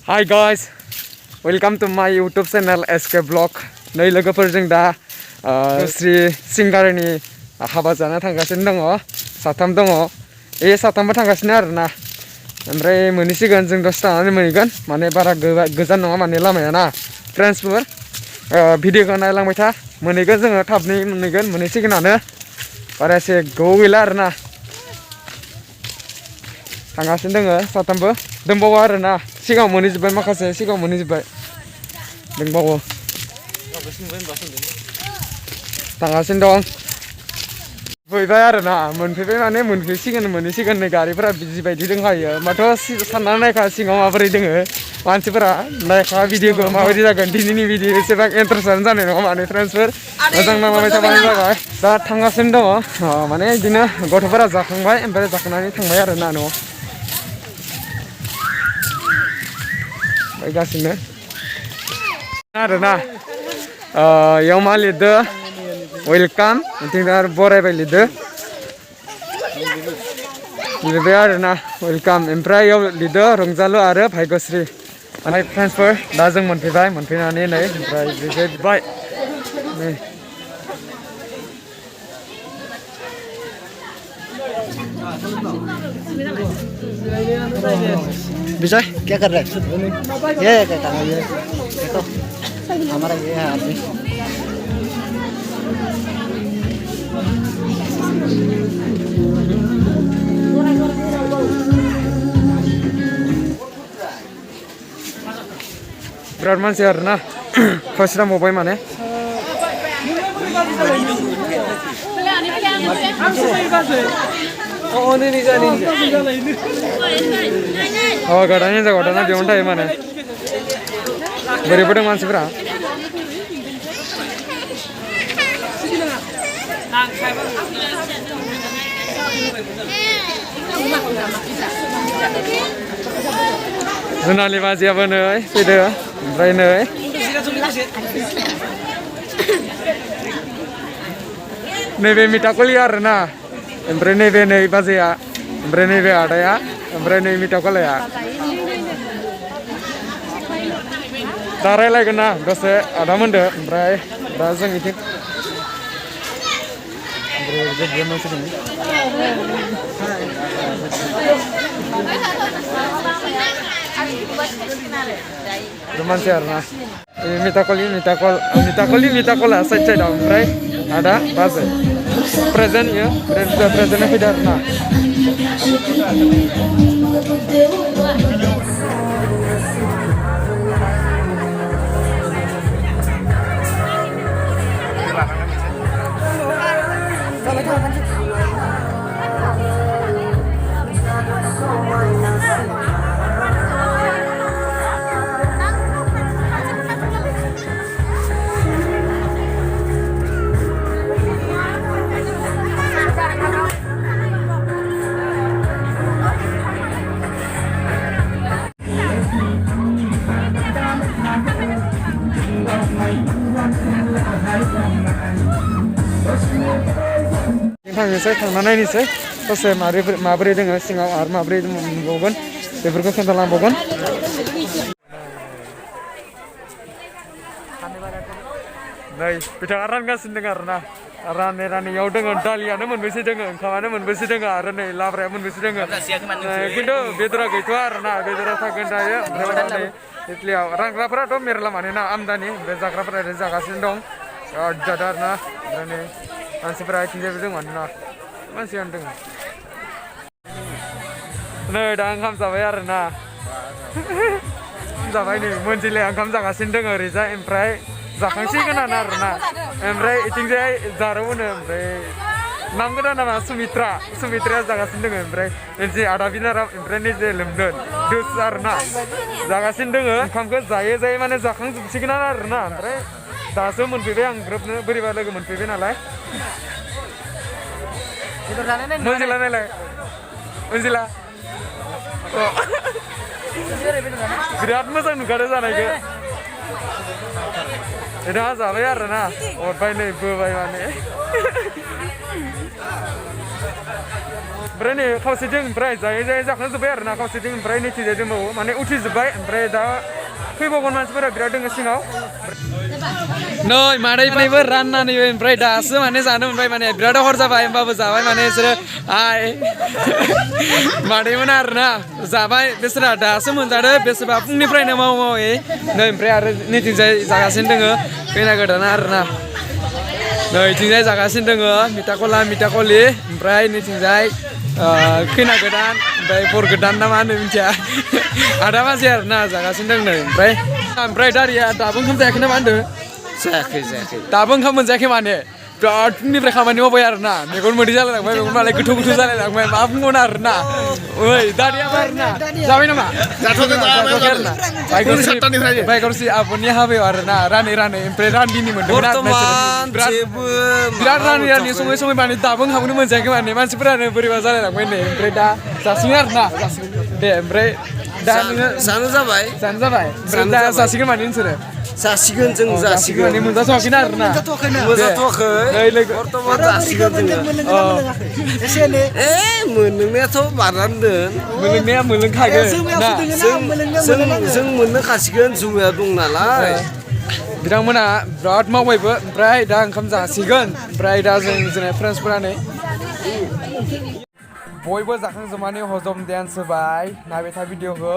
Hi guys, welcome to my YouTube channel SK Vlog. नै लोगोफोरजों दा श्री सिंगारनि हाबा जाना थांगासिनो दङ साथाम दङ ए साथामबो थांगासिनो आरोना ओमफ्राय मोनहैसिगोन जों दसे थानानै मोनहैगोन माने बारा गोजान नङा माने लामाया ना फ्रेन्ड्सफोर भिडिअखौ नायलांबाय था मोनहैगोन जोङो थाबनै मोनहैसिगोनानो बारा एसे गोबाव गैला आरोना थांगासिनो दङ साथामबो दंबावो आरोना सिगाङाव मोनहैजोब्बाय माखासे सिगाङाव मोनहैजोब्बाय दंबावो थांगासिनो दं फैबाय आरोना मोनफैबाय माने मोनहैसिगोन नै गारिफोरा जिबायदि दंखायो होमबाथ' साननानै नायखा सिङाव माबोरै दोङो मानसिफोरा नायखा भिडिअखौ माबायदि जागोन दिनैनि भिडिअ एसेबां इन्टारेस्टआनो जानाय नङा माने फ्रेन्ड्सफोर मोजां नांलांबाय थाबानो जाबाय दा थांगासिनो दङ माने बिदिनो गथ'फोरा जाखांबाय ओमफ्राय जाखांनानै थांबाय आरोना न'आव फैगासिनो आरोना इयाव मा लिरदो वेलकाम बिथिं आरो बरायबाय लिरबाय आरोना वेलकाम ओमफ्राय इयाव लिरदो रंजालु आरो भाग्यश्री माने फ्रेन्ड्सफोर दा जों मोनफैनानै नै ओमफ्राय जिरायबाय नै विजय क्या कर रहे हैं ये क्या कर रहा है ये देखो हमारा ये है आदमी बिराद मानसि आरोना फर्स्ट टाइम बावबाय माने गथ'ना बेयावनो थायो माने बोरैबो दं मानसिफोरा जुनालि बाजियाबो नै फैदो ओमफ्राय नै नैबे मिटाकलि आरोना ओमफ्राय नैबे नै बाजैया ओमफ्राय नैबे आदाया ओमफ्राय नै मिटाकलाया दा रायलायगोन ना दसे आदा मोनदो ओमफ्राय दा जों इथिं मानसि आरोना मिटाकला साइडआव ओमफ्राय आदा बाजै प्रेजेन्ट इयो प्रेजेन्टआ फैदो आरोना थांनोसै थांना नायनोसै दसे माबोरै दोङो सिङाव आरो माबोरै मोनबावगोन बेफोरखौ खोन्थालांबावगोन नै बिथाङा रानगासिनो दङ आरोना राननायाव दोङो दालियानो मोनबेसे दोङो ओंखामानो मोनबेसे दोङो आरो नै लाब्राया मोनबेसे दोङो खिन्थु बेदरा गैथ'आ आरोना बेदरा थागोन दायो ओमफ्राय नै इडलियाव रानग्राफोराथ' मेरला मानोना आमदानि ओमफ्राय जाग्राफोरा जागासिनो दं बिराद जादों आरोना ओमफ्राय नै मानसिफोरा इथिंजायबो दङ आरोना मानसियानो दङ नै दा ओंखाम जाबाय आरोना जाबाय नै मोनजिलाया ओंखाम जागासिनो दङ ओरैजाय ओमफ्राय जाखांसिगोनानो आरोना ओमफ्राय इथिंजाय जारौ होनो ओमफ्राय नाम गोदान नामा सुमित्राया जागासिनो दङ ओमफ्राय नैजे आदा बिनारा ओमफ्राय नैजे लोमदोन दुस आरोना जागासिनो दङ ओंखामखौ जायै माने जाखांजोबसिगोनानो आरोना ओमफ्राय दासो मोनफैबाय आं ग्रोबनो बोरैबा लोगो मोनफैबाय नालाय मोनजिला नायलाय मोनजिला बिराद मोजां नुखादों जानायखौ दा जाबाय आरोना अरबाय नै बोबाय माने ओमफ्राय नै खावसेथिं ओमफ्राय जायै जाखांजोब्बाय आरोना खावसेथिं ओमफ्राय नैथिंजाय दंबावो माने उथिजोब्बाय ओमफ्राय दा फैबावगोन मानसिफोरा बिराद दङ सिङाव नै मादैबो राननानै ओमफ्राय दासो माने जानो मोनबाय माने बिराद हर जाबाय होमबाबो जाबाय माने बिसोरो आइ मादैमोन आरोना जाबाय बिसोरा दासो मोनजादो बेसेबा फुंनिफ्रायनो मावै नै ओमफ्राय आरो नैथिंजाय जागासिनो दोङो खैना गोदाना आरोना नै इथिंजाय जागासिनो दोङो मिथाखलि ओमफ्राय नैथिंजाय खैना गोदान ओमफ्राय बर गोदान ना मा होनो मिथिया आदा बाजै आरोना जागासिनो दं नै ओमफ्राय दारिया दाबो ओंखाम जायाखै ना मा होनदों जायाखै दाबो ओंखाम मोनजायाखै माने बिराद फुंनिफ्राय खामानि मावबाय आरोना मेगन मोदै जालायलांबाय मेगन मालाय गोथौ जालायलांबाय मा बुंगोन आरोना ओइ दारियाबो आरोना जाबाय नामा जाथ'वाखै आरोना भाइगस्रि आब'नि हाबायाव आरोना रानै ओमफ्राय रान्दिनि मोनदोंमोन बिराद रानै सङै माने दाबो ओंखामखौनो मोनजायाखै माने मानसिफोरानो बोरैबा जालायलांबाय नै ओमफ्राय दा जासिगोन आरोना दे ओमफ्राय दा नोङो जानो जाबाय ओमफ्राय दा जासिगोन माने नोंसोरो जासिगोन जों जासिगोन माने मोनजाथ'वाखैना आरोना मोनजाथ'वाखै बर्थमान जासिगोन जोङो एसे एनै मोनलोंनायाथ' बारनांदों मोनलोंनाया मोनलोंखागोन ना जों मोनलोंखासिगोन जुमाया दं नालाय बिथांमोना बिराद मावबायबो ओमफ्राय दा ओंखाम जासिगोन ओमफ्राय दा जोंना फ्रेन्ड्सफोरा नै बयबो जाखांजोबनानै हजम डेन्स होबाय नायबाय था भिडिअखौ